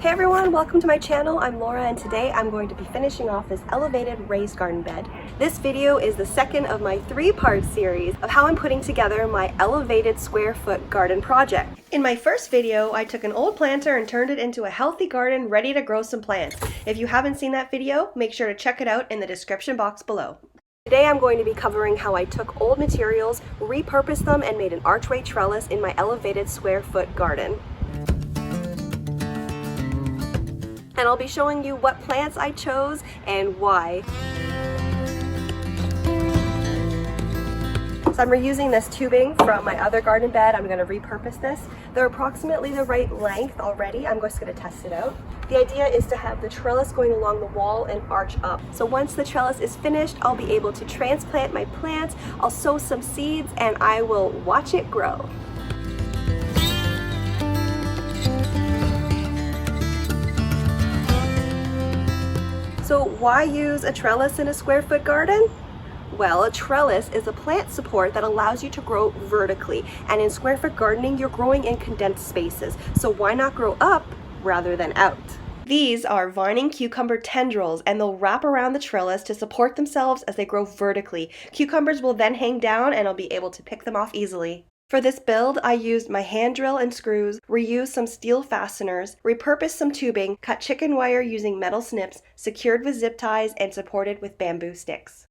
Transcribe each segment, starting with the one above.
Hey everyone, welcome to my channel. I'm Laura and today I'm going to be finishing off this elevated raised garden bed. This video is the second of my three-part series of how I'm putting together my elevated square foot garden project. In my first video, I took an old planter and turned it into a healthy garden ready to grow some plants. If you haven't seen that video, make sure to check it out in the description box below. Today I'm going to be covering how I took old materials, repurposed them, and made an archway trellis in my elevated square foot garden. And I'll be showing you what plants I chose and why. So I'm reusing this tubing from my other garden bed. I'm going to repurpose this. They're approximately the right length already. I'm just going to test it out. The idea is to have the trellis going along the wall and arch up. So once the trellis is finished, I'll be able to transplant my plants. I'll sow some seeds and I will watch it grow. So why use a trellis in a square foot garden? Well, a trellis is a plant support that allows you to grow vertically, and in square foot gardening you're growing in condensed spaces, so why not grow up rather than out? These are vining cucumber tendrils and they'll wrap around the trellis to support themselves as they grow vertically. Cucumbers will then hang down and I'll be able to pick them off easily. For this build, I used my hand drill and screws, reused some steel fasteners, repurposed some tubing, cut chicken wire using metal snips, secured with zip ties, and supported with bamboo sticks.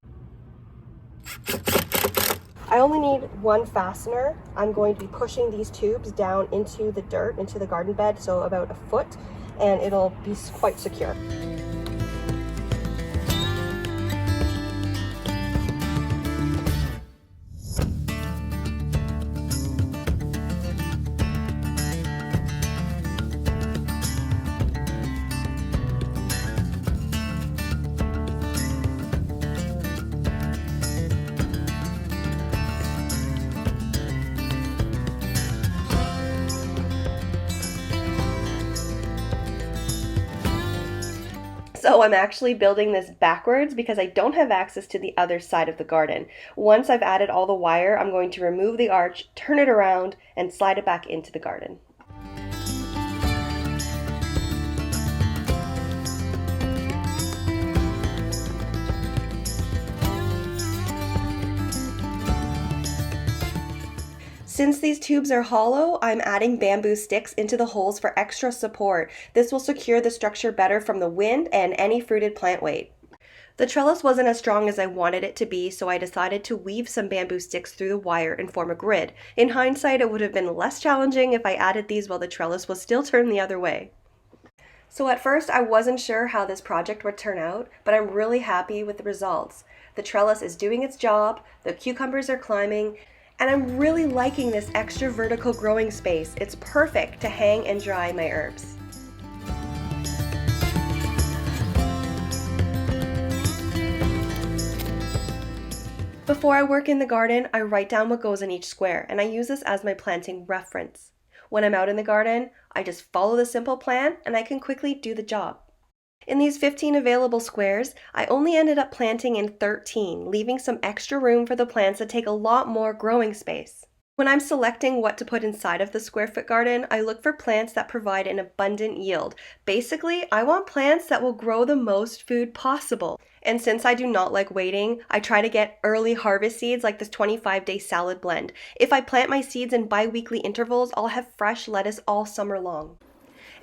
I only need one fastener. I'm going to be pushing these tubes down into the dirt, into the garden bed, so about a foot, and it'll be quite secure. So I'm actually building this backwards because I don't have access to the other side of the garden. Once I've added all the wire, I'm going to remove the arch, turn it around, and slide it back into the garden. Since these tubes are hollow, I'm adding bamboo sticks into the holes for extra support. This will secure the structure better from the wind and any fruited plant weight. The trellis wasn't as strong as I wanted it to be, so I decided to weave some bamboo sticks through the wire and form a grid. In hindsight, it would have been less challenging if I added these while the trellis was still turned the other way. So at first, I wasn't sure how this project would turn out, but I'm really happy with the results. The trellis is doing its job, the cucumbers are climbing, and I'm really liking this extra vertical growing space. It's perfect to hang and dry my herbs. Before I work in the garden, I write down what goes in each square, and I use this as my planting reference. When I'm out in the garden, I just follow the simple plan and I can quickly do the job. In these 15 available squares, I only ended up planting in 13, leaving some extra room for the plants that take a lot more growing space. When I'm selecting what to put inside of the square foot garden, I look for plants that provide an abundant yield. Basically, I want plants that will grow the most food possible. And since I do not like waiting, I try to get early harvest seeds like this 25-day salad blend. If I plant my seeds in bi-weekly intervals, I'll have fresh lettuce all summer long.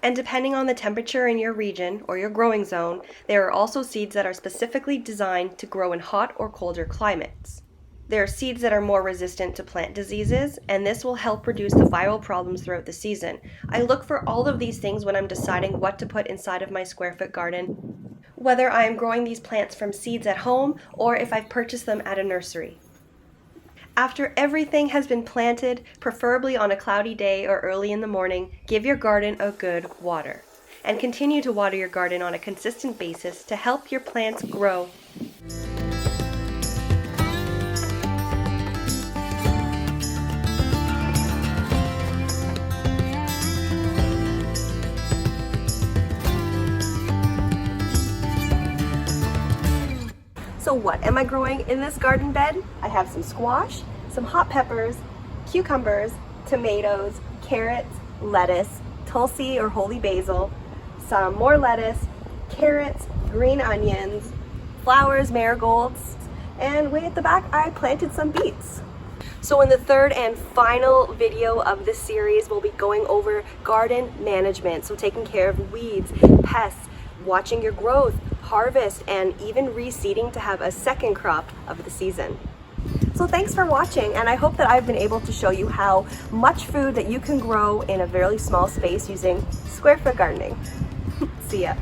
And depending on the temperature in your region or your growing zone, there are also seeds that are specifically designed to grow in hot or colder climates. There are seeds that are more resistant to plant diseases, and this will help reduce the viral problems throughout the season. I look for all of these things when I'm deciding what to put inside of my square foot garden, whether I am growing these plants from seeds at home or if I've purchased them at a nursery. After everything has been planted, preferably on a cloudy day or early in the morning, give your garden a good water. And continue to water your garden on a consistent basis to help your plants grow. So what am I growing in this garden bed? I have some squash, some hot peppers, cucumbers, tomatoes, carrots, lettuce, tulsi or holy basil, some more lettuce, carrots, green onions, flowers, marigolds, and way at the back I planted some beets. So in the third and final video of this series, we'll be going over garden management. So taking care of weeds, pests, watching your growth, harvest, and even reseeding to have a second crop of the season. So thanks for watching, and I hope that I've been able to show you how much food that you can grow in a very small space using square foot gardening. See ya.